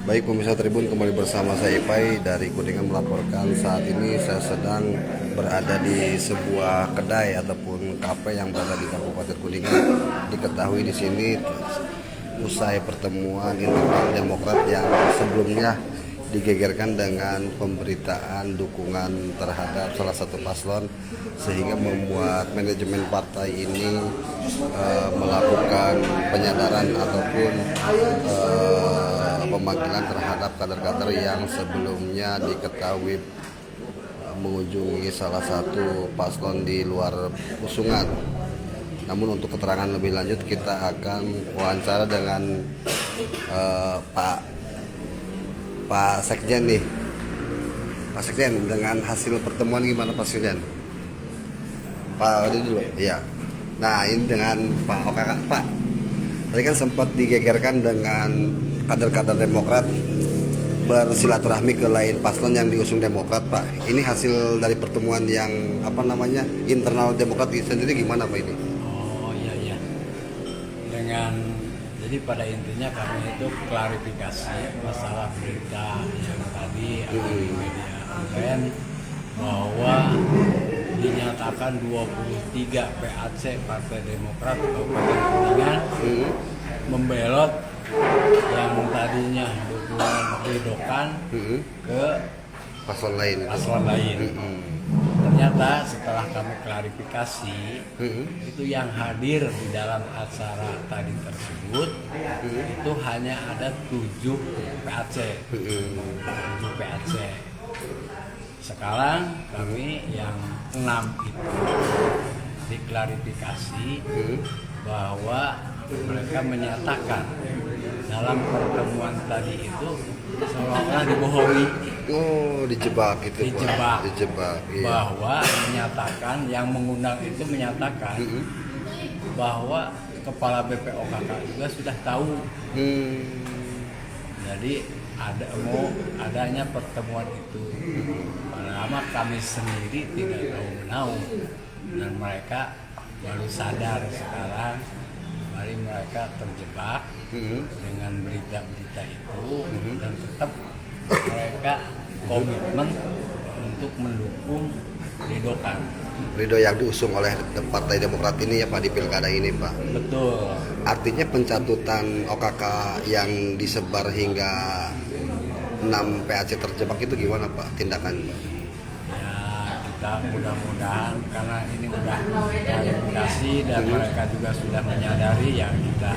Baik pemirsa Tribun, kembali bersama saya Ipai dari Kuningan melaporkan. Saat ini saya sedang berada di sebuah kedai ataupun kafe yang berada di Kabupaten Kuningan. Diketahui di sini usai pertemuan internal Demokrat yang sebelumnya digegerkan dengan pemberitaan dukungan terhadap salah satu paslon, sehingga membuat manajemen partai ini melakukan penyadaran ataupun pemanggilan terhadap kader-kader yang sebelumnya diketahui mengunjungi salah satu paslon di luar usungan. Namun untuk keterangan lebih lanjut kita akan wawancara dengan Pak Sekjen nih. Pak Sekjen, dengan hasil pertemuan gimana Pak Sekjen? Pak ini dulu. Iya. Nah, ini dengan Pak Okaka. Pak, tadi kan sempat digegerkan dengan kader-kader Demokrat bersilaturahmi ke lain paslon yang diusung Demokrat, Pak. Ini hasil dari pertemuan yang internal Demokrat itu sendiri gimana Pak ini? Oh iya. Jadi pada intinya kami itu klarifikasi masalah berita yang tadi ada di media online bahwa dinyatakan 23 PAC Partai Demokrat Kabupaten Kuningan membelot yang tadinya dukungan Ridokan ke Paslon lain. Ternyata setelah kami klarifikasi, itu yang hadir di dalam acara tadi tersebut itu hanya ada 7 PAC. 7 PAC. Sekarang kami yang 6 itu diklarifikasi bahwa mereka menyatakan dalam pertemuan tadi itu seolah-olah dibohongi. Oh, dijebak gitu. Dijebak. Iya. Bahwa menyatakan, yang mengundang itu menyatakan bahwa kepala BPOKK juga sudah tahu. Jadi adanya pertemuan itu. Padahal kami sendiri tidak tahu menahu, dan mereka baru sadar sekarang. Mari mereka terjebak dengan berita-berita itu, dan tetap mereka komitmen untuk mendukung Ridokan. Ridho yang diusung oleh Partai Demokrat ini ya Pak, di pilkada ini Pak. Betul. Artinya pencatutan OKK yang disebar hingga 6 PAC terjebak itu gimana Pak tindakan? Ya, kita mudah-mudahan karena ini udah klarifikasi dan mereka juga sudah menyadari, ya kita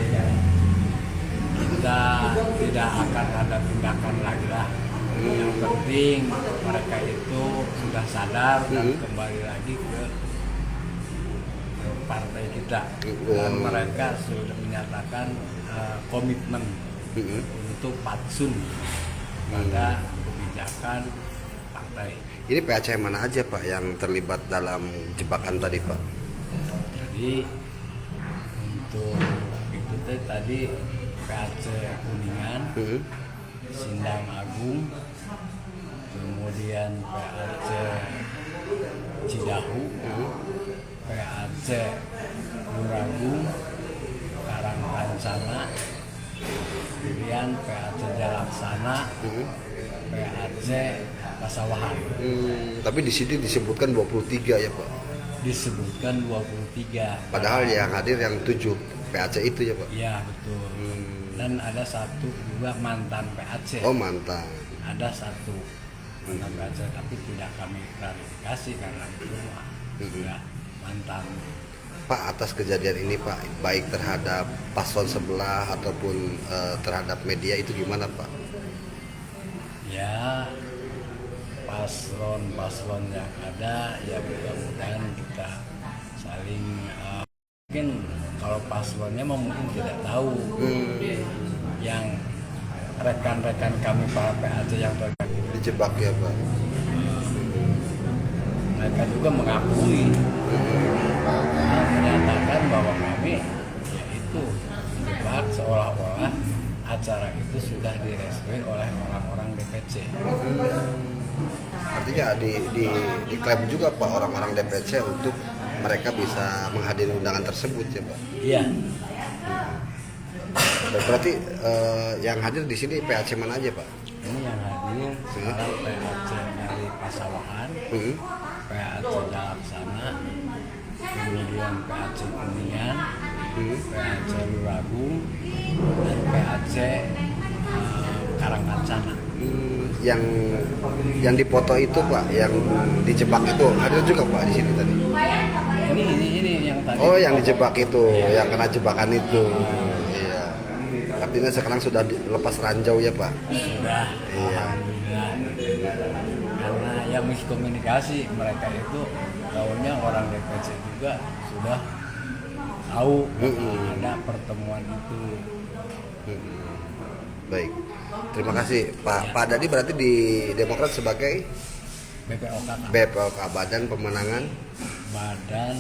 tidak akan ada tindakan lagi lah. Yang penting mereka itu sudah sadar dan kembali lagi ke partai kita, dan mereka sudah menyatakan komitmen untuk patsun pada kebijakan partai. Ini PAC mana aja Pak yang terlibat dalam jebakan tadi Pak? Jadi untuk itu tadi PAC Kuningan, Sindang Agung, kemudian PAC Cidahu, PAC Luragung, Karangkancana, kemudian PAC Jalaksana, PAC Pasawahan. Tapi di sini disebutkan 23 ya Pak? Disebutkan 23. Padahal yang hadir yang 7 PAC itu ya Pak? Iya betul. Dan ada satu juga mantan PAC. Oh mantan. Ada satu mantan PAC, tapi tidak kami klarifikasi karena itu sudah mantan. Pak, atas kejadian ini Pak, baik terhadap paslon sebelah ataupun terhadap media itu gimana Pak? Ya, paslon yang ada ya mudah-mudahan kita saling mungkin kalau paslonnya mungkin tidak tahu. Yang rekan-rekan kami para PAC yang Dijebak ya Pak? Mereka juga mengakui, menyatakan bahwa kami yaitu menjebak seolah-olah acara itu sudah direstui oleh orang-orang DPC. Artinya diklaim juga Pak orang-orang DPC untuk mereka bisa menghadiri undangan tersebut ya Pak? Iya. Berarti yang hadir di sini PAC mana aja Pak? Ini yang hadir sekarang PAC dari Pasawahan, PAC Jalaksana, kemudian PAC Kuningan, PAC Luragung, dan PAC Karangkancana. Yang dipoto itu Pak, yang dijebak itu ada juga Pak di sini tadi. Ini yang tadi. Oh, yang dijebak itu, yang kena jebakan itu. Iya. Artinya sekarang sudah lepas ranjau ya Pak. Sudah. Iya. Alhamdulillah. Karena yang miskomunikasi mereka itu tahunya orang DPC juga sudah tahu ada pertemuan itu. Baik. Terima kasih Pak. Pak Dadi berarti di Demokrat sebagai BPOK. BPOK, Badan Pemenangan Badan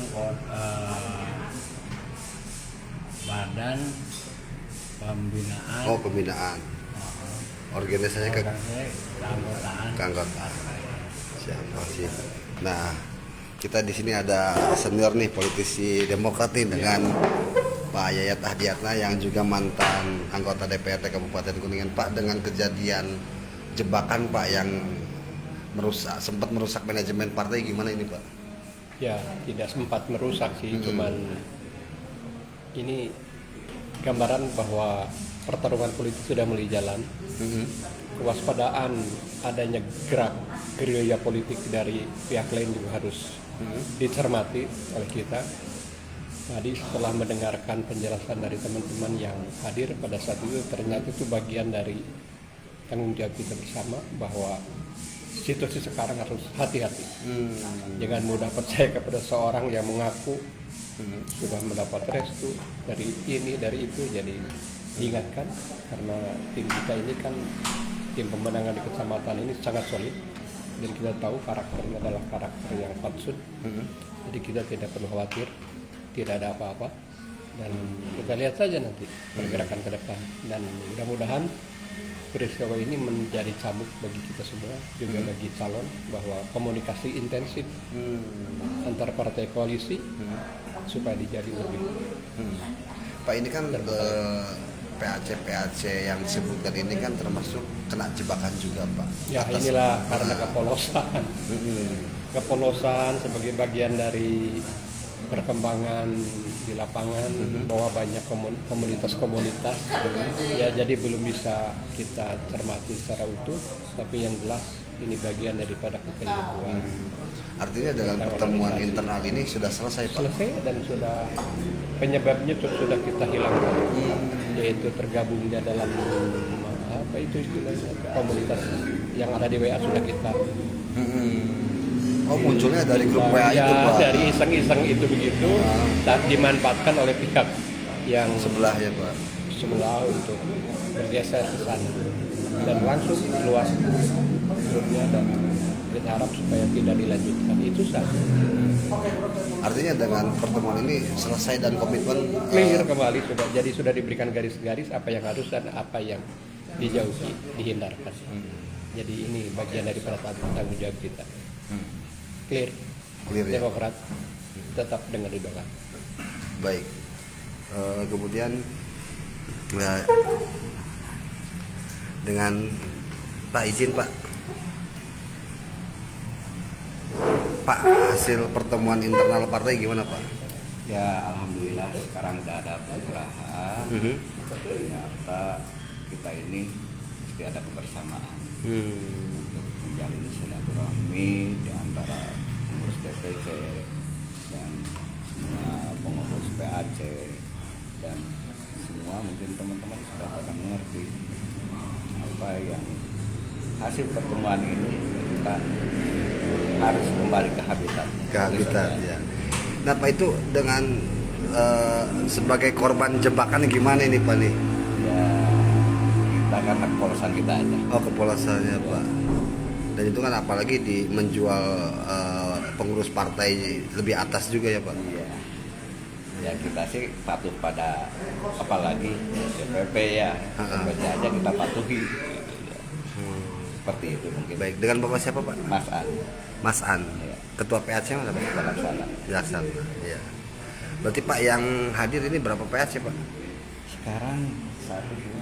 Pembinaan. Oh, pembinaan. Organisasinya keanggotaan. Siapa sih? Nah, kita di sini ada senior nih politisi Demokrat nih dengan Pak Yayat Ahdiatna yang juga mantan anggota DPRD Kabupaten Kuningan. Pak, dengan kejadian jebakan Pak yang sempat merusak manajemen partai, gimana ini Pak? Ya, tidak sempat merusak sih, cuman ini gambaran bahwa pertarungan politik sudah mulai jalan. Kewaspadaan adanya gerak gerilya politik dari pihak lain juga harus dicermati oleh kita. Tadi setelah mendengarkan penjelasan dari teman-teman yang hadir pada saat itu, ternyata itu bagian dari tanggung jawab kita bersama bahwa situasi sekarang harus hati-hati. Jangan mudah percaya kepada seorang yang mengaku sudah mendapat restu dari ini, dari itu. Jadi diingatkan, karena tim kita ini kan tim pemenangan di kecamatan ini sangat solid, dan kita tahu karakternya adalah karakter yang patsun. Jadi kita tidak perlu khawatir, tidak ada apa-apa, dan kita lihat saja nanti pergerakan ke depan, dan mudah-mudahan peristiwa ini menjadi cambuk bagi kita semua, juga bagi calon, bahwa komunikasi intensif antar partai koalisi supaya dijadi lebih. Pak, ini kan PAC yang disebutkan ini kan termasuk kena jebakan juga Pak. Ya, inilah karena kepolosan sebagai bagian dari perkembangan di lapangan, bahwa banyak komunitas-komunitas ya, jadi belum bisa kita cermati secara utuh, tapi yang jelas ini bagian daripada kekeliruan. Artinya dengan pertemuan internal ini sudah selesai Pak? Selesai, dan sudah penyebabnya sudah kita hilangkan, yaitu tergabungnya dalam apa itu istilahnya, komunitas yang ada di WA sudah kita. Oh, munculnya dari grup WA ya, itu Pak? Dari iseng-iseng itu begitu, dan dimanfaatkan oleh pihak yang sebelah ya Pak? Sebelah untuk bergeser ke sana, dan langsung luas grupnya, dan kita harap supaya tidak dilanjutkan. Itu saja. Artinya dengan pertemuan ini selesai dan komitmen Clear kembali sudah. Jadi sudah diberikan garis-garis apa yang harus dan apa yang dijauhi, dihindarkan. Jadi ini bagian dari tanggung jawab kita. Clear ya. Demokrat tetap dengan idola. Baik. Kemudian dengan Pak, izin Pak, hasil pertemuan internal partai gimana Pak? Ya, alhamdulillah sekarang udah ada perubahan. Ternyata kita ini mesti ada kebersamaan untuk menjalin silaturahmi di antara pengurus DPC dan semua pengurus PAC, dan semua mungkin teman-teman sudah pada mengerti apa yang hasil pertemuan ini. Kita harus kembali ke habitat. Ya. Nah Pak, itu dengan sebagai korban jebakan gimana ini Pak nih? Ya, kita karena kepolosan kita aja. Oh, kepolosannya Pak. Dan itu kan apalagi menjual pengurus partai lebih atas juga ya Pak? Iya. Ya, kita sih patuh pada, apalagi DPP ya. DPP aja kita patuhi. Seperti itu mungkin. Baik, dengan Bapak siapa Pak? Mas An. Ya. Ketua PAC mana Pak? Laksana. Iya. Berarti Pak yang hadir ini berapa PAC Pak? Sekarang 1, 2,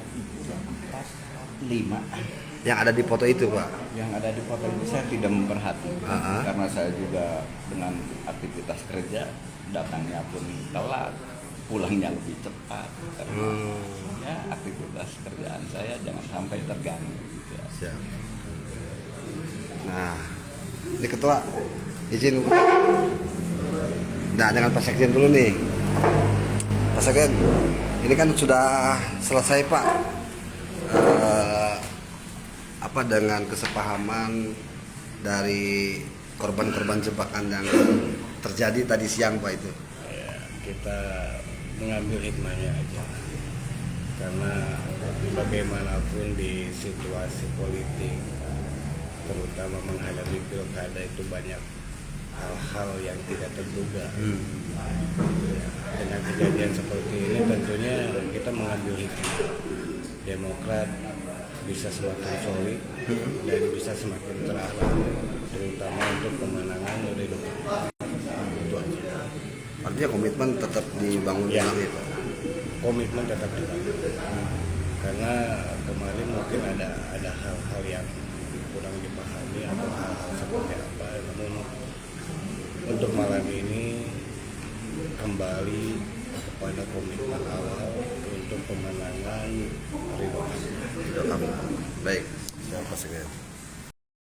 3, 4, 5. Yang ada di foto itu, Pak. Yang ada di foto itu saya tidak memperhatikan karena saya juga dengan aktivitas kerja datangnya pun telat, pulangnya lebih cepat karena ya aktivitas kerjaan saya jangan sampai terganggu gitu ya. Siap. Nah, ini ketua izin. Nah, dengan Pak Sekjen dulu nih. Pak Sekjen, ini kan sudah selesai, Pak. Apa dengan kesepahaman dari korban-korban jebakan yang terjadi tadi siang, Pak, itu? Ya, kita mengambil hikmahnya aja, karena bagaimanapun di situasi politik, terutama menghadapi pilkada itu banyak hal-hal yang tidak terduga. Ya, dengan kejadian seperti ini tentunya kita mengambil hikmah. Demokrat bisa semakin solid dan bisa semakin terarah, terutama untuk kemenangan dari depan. Itu aja. Artinya komitmen tetap dibangun Ya. lagi, Pak. Komitmen tetap dibangun, karena kemarin mungkin ada hal-hal yang kurang dipahami atau hal-hal seperti apa, namun untuk malam ini kembali kepada komitmen awal untuk pemenangan Ridwan. Baik, Pak Sekjen.